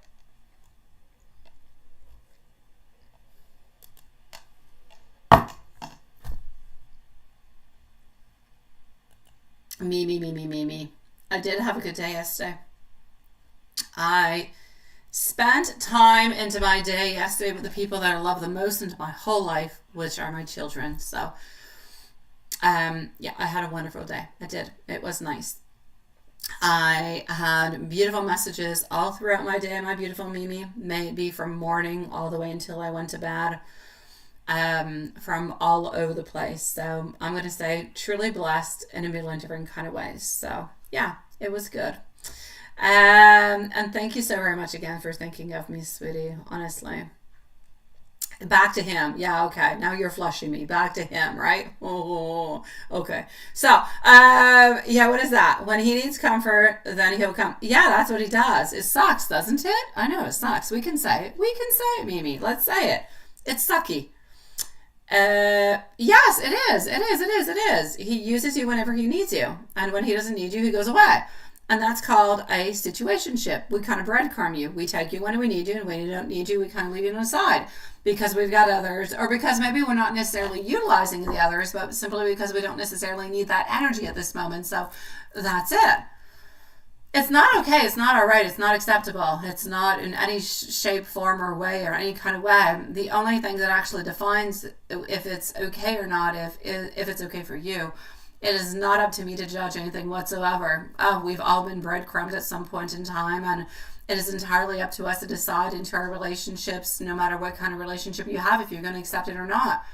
Me. I did have a good day yesterday. I spent time into my day yesterday with the people that I love the most into my whole life, which are my children. So, yeah, I had a wonderful day. I did. It was nice. I had beautiful messages all throughout my day, my beautiful Mimi, maybe from morning all the way until I went to bed, from all over the place. So I'm going to say truly blessed in a million different kind of ways. So yeah, it was good. And thank you so very much again for thinking of me, sweetie, honestly. Back to him. Yeah, okay. Now you're flushing me. Back to him, right? Oh, okay. So, yeah, what is that? When he needs comfort, then he'll come. Yeah, that's what he does. It sucks, doesn't it? I know it sucks. We can say it. We can say it, Mimi. Let's say it. It's sucky. Yes, it is. It is. It is. It is. He uses you whenever he needs you. And when he doesn't need you, he goes away. And that's called a situationship. We kind of breadcrumb you. We take you when we need you, and when we don't need you, we kind of leave you on the side because we've got others, or because maybe we're not necessarily utilizing the others, but simply because we don't necessarily need that energy at this moment. So that's it. It's not okay. It's not all right. It's not acceptable. It's not in any shape, form, or way, or any kind of way. The only thing that actually defines if it's okay or not, if it's okay for you, it is not up to me to judge anything whatsoever. We've all been breadcrumbed at some point in time, and it is entirely up to us to decide into our relationships, no matter what kind of relationship you have, if you're going to accept it or not.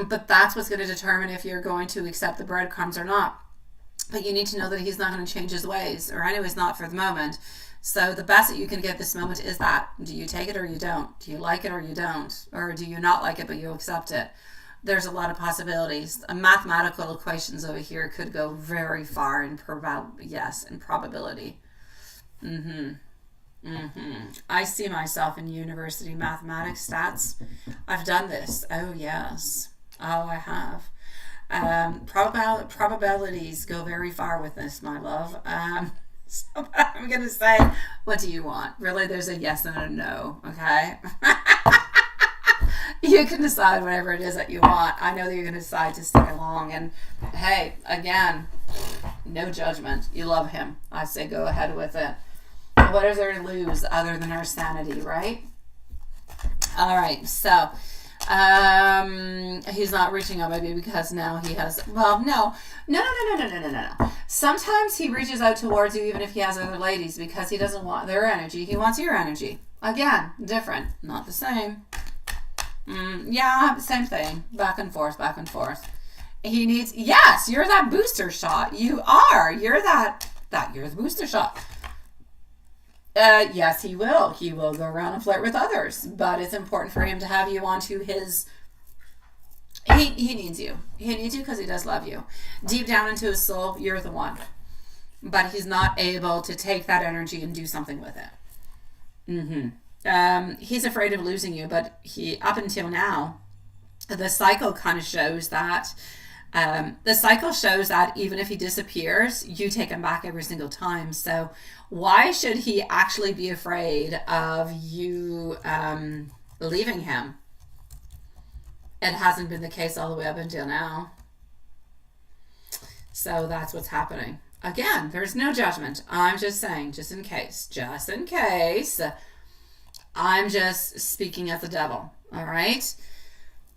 But that's what's going to determine if you're going to accept the breadcrumbs or not. But you need to know that he's not going to change his ways, or anyways, not for the moment. So the best that you can get this moment is that. Do you take it or you don't? Do you like it or you don't? Or do you not like it but you accept it? There's a lot of possibilities. Mathematical equations over here could go very far in probability. I see myself in university mathematics stats. I've done this. Oh, yes. Oh, I have. Probabilities go very far with this, my love. So I'm going to say, what do you want? Really, there's a yes and a no, okay? You can decide whatever it is that you want. I know that you're going to decide to stick along. And hey, again, no judgment. You love him. I say go ahead with it. What is there to lose other than our sanity, right? All right, so he's not reaching out maybe because now he has, well, no. Sometimes he reaches out towards you even if he has other ladies because he doesn't want their energy. He wants your energy. Again, different, not the same. Yeah, same thing. Back and forth, back and forth. He needs, yes, you're that booster shot. You are. You're you're the booster shot. Yes, he will. He will go around and flirt with others, but it's important for him to have you onto his. He needs you. He needs you because he does love you. Deep down into his soul, you're the one, but he's not able to take that energy and do something with it. He's afraid of losing you, but up until now, the cycle kind of shows that. The cycle shows that even if he disappears, you take him back every single time. So why should he actually be afraid of you leaving him? It hasn't been the case all the way up until now. So that's what's happening. Again, there's no judgment. I'm just saying, just in case, I'm just speaking as the devil. All right.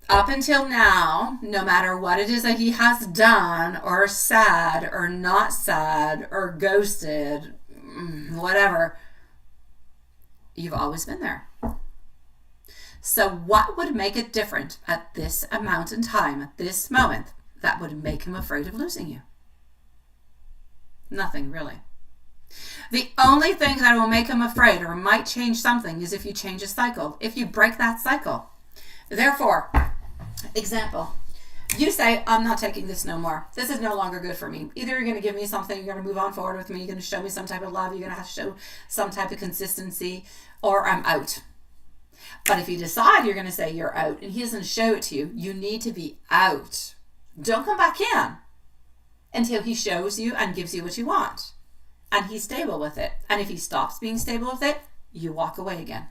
Up until now, no matter what it is that he has done or said or not said or ghosted, whatever, you've always been there. So what would make it different at this amount in time, at this moment, that would make him afraid of losing you? Nothing, really. The only thing that will make him afraid or might change something is if you change a cycle, if you break that cycle. Therefore, example, you say, I'm not taking this no more. This is no longer good for me. Either you're going to give me something, you're going to move on forward with me, you're going to show me some type of love, you're going to have to show some type of consistency, or I'm out. But if you decide you're going to say you're out and he doesn't show it to you, you need to be out. Don't come back in until he shows you and gives you what you want. And he's stable with it. And if he stops being stable with it, you walk away again.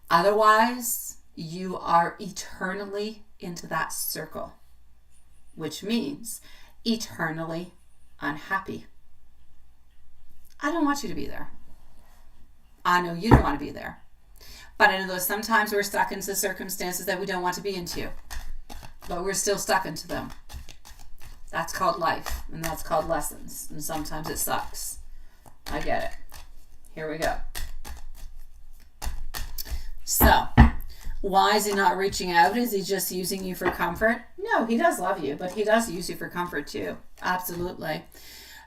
Otherwise, you are eternally into that circle, which means eternally unhappy. I don't want you to be there. I know you don't want to be there. But I know that sometimes we're stuck into circumstances that we don't want to be into. But we're still stuck into them. That's called life, and that's called lessons, and sometimes it sucks. I get it. Here we go. So, why is he not reaching out? Is he just using you for comfort? No, he does love you, but he does use you for comfort too. Absolutely.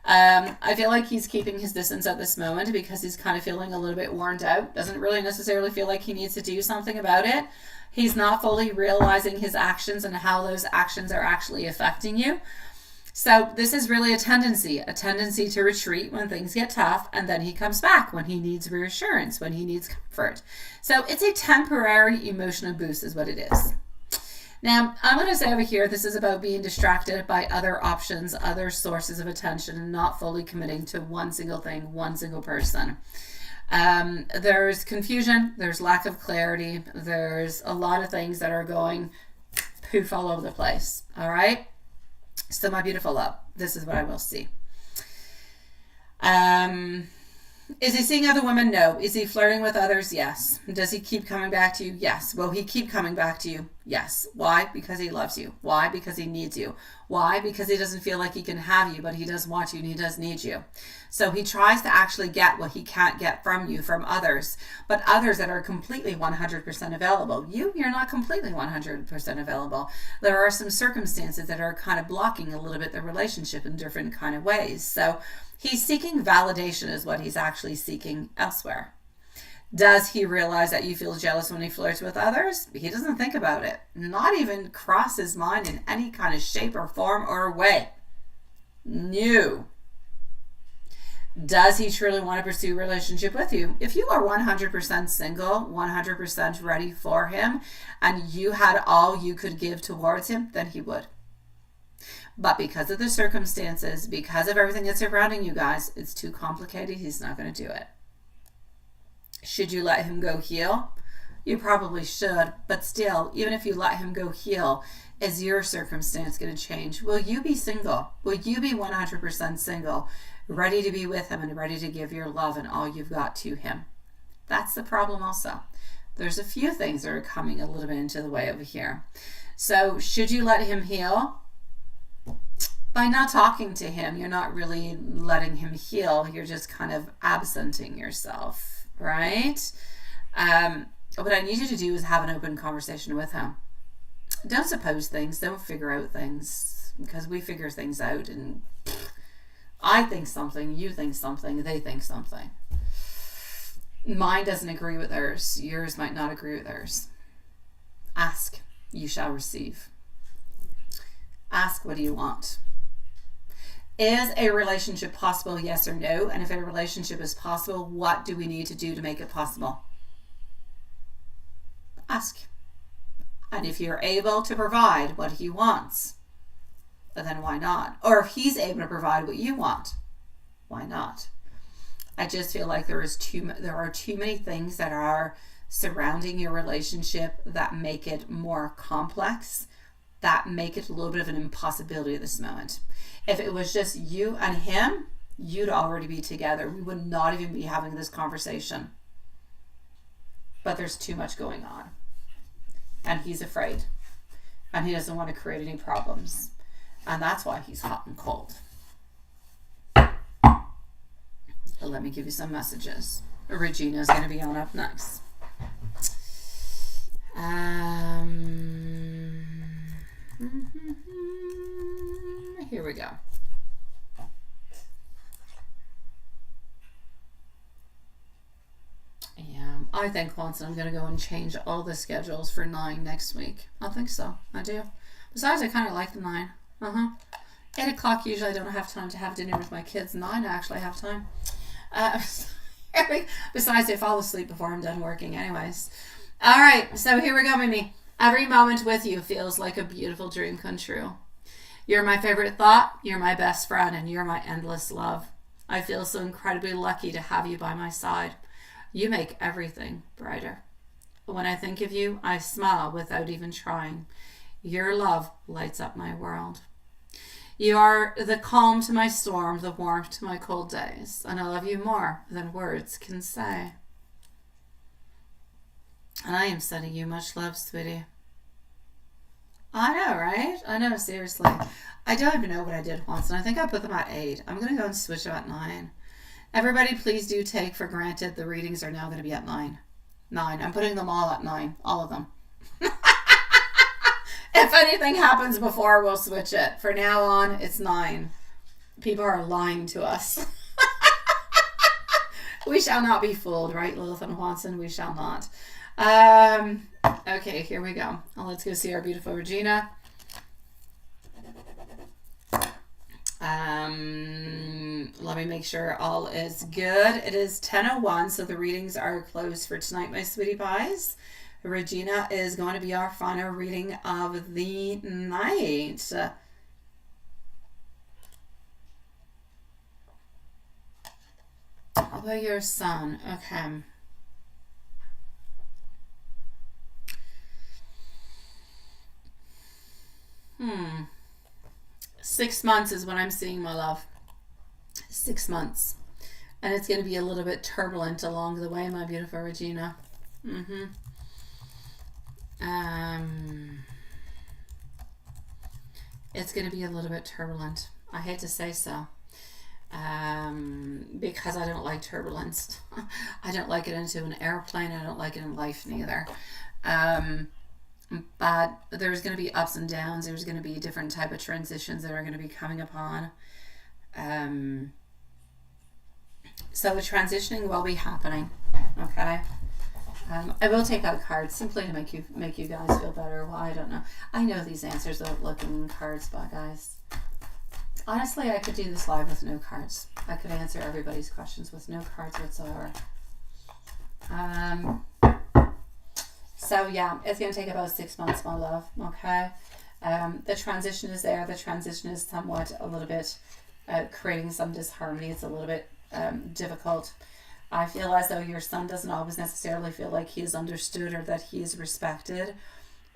I feel like he's keeping his distance at this moment because he's kind of feeling a little bit worn out. Doesn't really necessarily feel like he needs to do something about it. He's not fully realizing his actions and how those actions are actually affecting you. So this is really a tendency to retreat when things get tough, and then he comes back when he needs reassurance, when he needs comfort. So it's a temporary emotional boost is what it is. Now, I'm going to say over here, this is about being distracted by other options, other sources of attention, and not fully committing to one single thing, one single person. There's confusion, there's lack of clarity, there's a lot of things that are going poof all over the place. All right? So my beautiful love, this is what I will see. Is he seeing other women? No. Is he flirting with others? Yes. Does he keep coming back to you? Yes. Will he keep coming back to you? Yes. Why? Because he loves you. Why? Because he needs you. Why? Because he doesn't feel like he can have you, but he does want you and he does need you. So he tries to actually get what he can't get from you, from others, but others that are completely 100% available. You're not completely 100% available. There are some circumstances that are kind of blocking a little bit the relationship in different kind of ways. So he's seeking validation is what he's actually seeking elsewhere. Does he realize that you feel jealous when he flirts with others? He doesn't think about it. Not even cross his mind in any kind of shape or form or way. No. Does he truly want to pursue a relationship with you? If you are 100% single, 100% ready for him, and you had all you could give towards him, then he would. But because of the circumstances, because of everything that's surrounding you guys, it's too complicated. He's not going to do it. Should you let him go heal? You probably should. But still, even if you let him go heal, is your circumstance going to change? Will you be single? Will you be 100% single, ready to be with him and ready to give your love and all you've got to him? That's the problem also. There's a few things that are coming a little bit into the way over here. So should you let him heal? By not talking to him, you're not really letting him heal. You're just kind of absenting yourself, right? What I need you to do is have an open conversation with him. Don't suppose things. Don't figure out things, because we figure things out and I think something, you think something, they think something. Mine doesn't agree with theirs. Yours might not agree with theirs. Ask, you shall receive. Ask, what do you want? Is a relationship possible, yes or no? And if a relationship is possible, what do we need to do to make it possible? Ask. And if you're able to provide what he wants, then why not? Or if he's able to provide what you want, why not? I just feel like there are too many things that are surrounding your relationship that make it more complex, that make it a little bit of an impossibility at this moment. If it was just you and him, you'd already be together. We would not even be having this conversation. But there's too much going on. And he's afraid. And he doesn't want to create any problems. And that's why he's hot and cold. But let me give you some messages. Regina's going to be on up next. Here we go. Yeah, I think once I'm going to go and change all the schedules for 9 next week. I think so. I do. Besides, I kind of like the 9. 8 o'clock usually I don't have time to have dinner with my kids. 9 I actually have time. Besides, I fall asleep before I'm done working anyways. All right, so here we go, Mimi. Every moment with you feels like a beautiful dream come true. You're my favorite thought, you're my best friend, and you're my endless love. I feel so incredibly lucky to have you by my side. You make everything brighter. When I think of you, I smile without even trying. Your love lights up my world. You are the calm to my storm, the warmth to my cold days, and I love you more than words can say. And I am sending you much love, sweetie. I know, right? I know, seriously. I don't even know what I did once, and I think I put them at 8. I'm going to go and switch them at 9. Everybody, please do take for granted the readings are now going to be at 9. 9. I'm putting them all at 9. All of them. If anything happens before, we'll switch it. For now on, it's 9. People are lying to us. We shall not be fooled, right, Lilith and Watson? We shall not. Okay, here we go. Let's go see our beautiful Regina. Let me make sure all is good. It is 10:01, so the readings are closed for tonight, my sweetie pies. Regina is going to be our final reading of the night. How about your sun? Okay. 6 months is what I'm seeing, my love. 6 months. And it's going to be a little bit turbulent along the way, my beautiful Regina. It's going to be a little bit turbulent. I hate to say so. Because I don't like turbulence. I don't like it into an airplane. I don't like it in life neither. But there's going to be ups and downs. There's going to be different type of transitions that are going to be coming upon. So the transitioning will be happening. Okay. I will take out cards simply to make you guys feel better. Well, I don't know. I know these answers without looking in cards, but guys, honestly, I could do this live with no cards. I could answer everybody's questions with no cards whatsoever. So yeah, it's going to take about 6 months, my love. Okay. The transition is there. The transition is somewhat a little bit creating some disharmony. It's a little bit difficult. I feel as though your son doesn't always necessarily feel like he is understood or that he is respected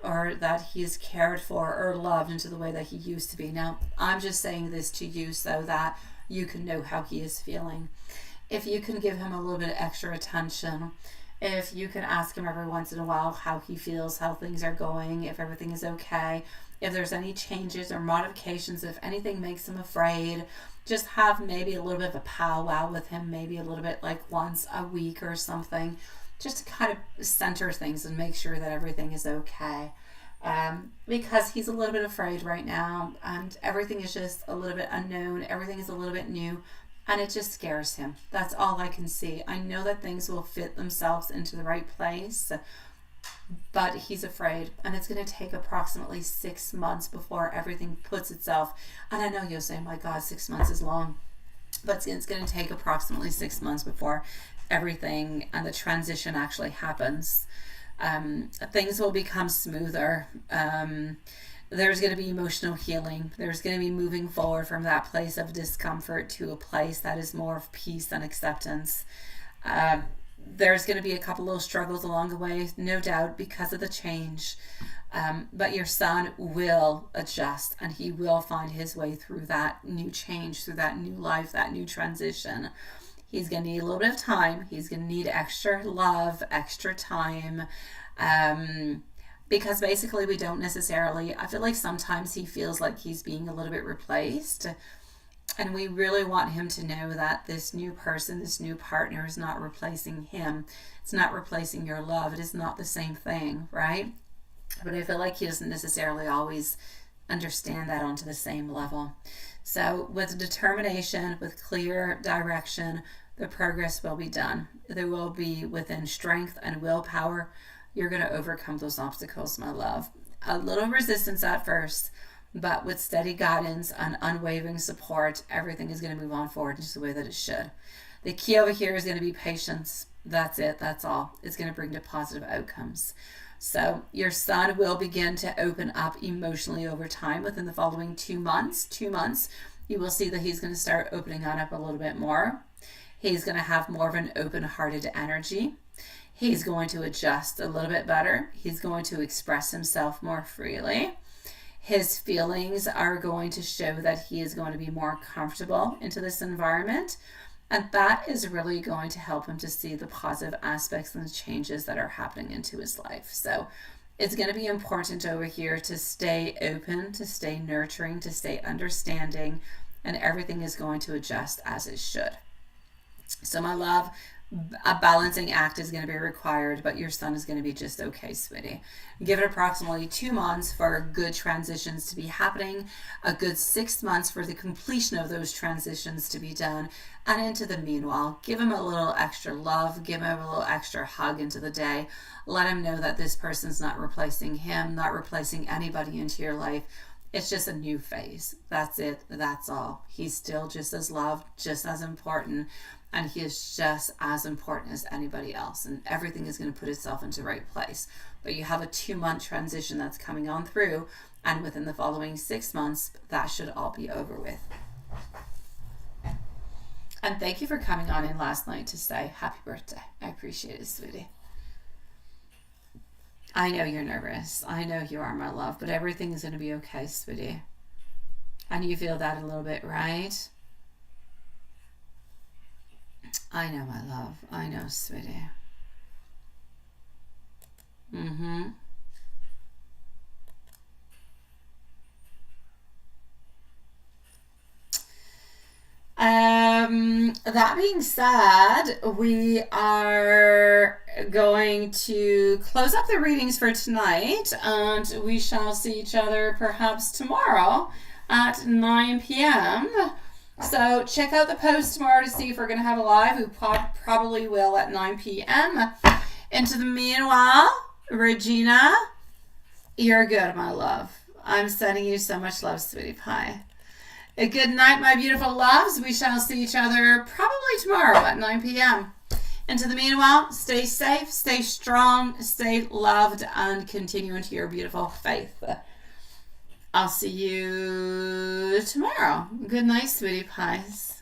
or that he is cared for or loved into the way that he used to be. Now, I'm just saying this to you so that you can know how he is feeling. If you can give him a little bit of extra attention, if you can ask him every once in a while how he feels, how things are going, if everything is okay, if there's any changes or modifications, if anything makes him afraid, just have maybe a little bit of a powwow with him, maybe a little bit like once a week or something, just to kind of center things and make sure that everything is okay. Because he's a little bit afraid right now and everything is just a little bit unknown, everything is a little bit new, and it just scares him. That's all I can see. I know that things will fit themselves into the right place, but he's afraid, and it's going to take approximately 6 months before everything puts itself. And I know you'll say, my God, 6 months is long, but it's going to take approximately 6 months before everything and the transition actually happens. Things will become smoother. There's going to be emotional healing. There's going to be moving forward from that place of discomfort to a place that is more of peace and acceptance. There's going to be a couple little struggles along the way, no doubt, because of the change. But your son will adjust and he will find his way through that new change, through that new life, that new transition. He's going to need a little bit of time. He's going to need extra love, extra time. Because basically we don't necessarily, I feel like sometimes he feels like he's being a little bit replaced. And we really want him to know that this new person, this new partner is not replacing him. It's not replacing your love. It is not the same thing, right? But I feel like he doesn't necessarily always understand that onto the same level. So with determination, with clear direction, the progress will be done. There will be within strength and willpower. You're going to overcome those obstacles, my love. A little resistance at first, but with steady guidance and unwavering support, everything is going to move on forward just the way that it should. The key over here is going to be patience. That's it. That's all. It's going to bring to positive outcomes. So your son will begin to open up emotionally over time within the following 2 months. 2 months, you will see that he's going to start opening on up a little bit more. He's going to have more of an open-hearted energy. He's going to adjust a little bit better. He's going to express himself more freely. His feelings are going to show that he is going to be more comfortable into this environment. And that is really going to help him to see the positive aspects and the changes that are happening into his life. So it's going to be important over here to stay open, to stay nurturing, to stay understanding, and everything is going to adjust as it should. So my love, a balancing act is going to be required, but your son is going to be just okay, sweetie. Give it approximately 2 months for good transitions to be happening, a good 6 months for the completion of those transitions to be done, and into the meanwhile, give him a little extra love, give him a little extra hug into the day. Let him know that this person's not replacing him, not replacing anybody into your life. It's just a new phase. That's it. That's all. He's still just as loved, just as important, and he is just as important as anybody else. And everything is going to put itself into the right place. But you have a 2-month transition that's coming on through, and within the following 6 months, that should all be over with. And thank you for coming on in last night to say happy birthday. I appreciate it, sweetie. I know you're nervous. I know you are, my love, but everything is going to be okay, sweetie. And you feel that a little bit, right? I know, my love. I know, sweetie. That being said, we are going to close up the readings for tonight, and we shall see each other perhaps tomorrow at 9 p.m. So check out the post tomorrow to see if we're going to have a live. We probably will at 9 p.m. Into the meanwhile, Regina, you're good, my love. I'm sending you so much love, sweetie pie. A good night, my beautiful loves. We shall see each other probably tomorrow at 9 p.m. Into the meanwhile, stay safe, stay strong, stay loved, and continue into your beautiful faith. I'll see you tomorrow. Good night, sweetie pies.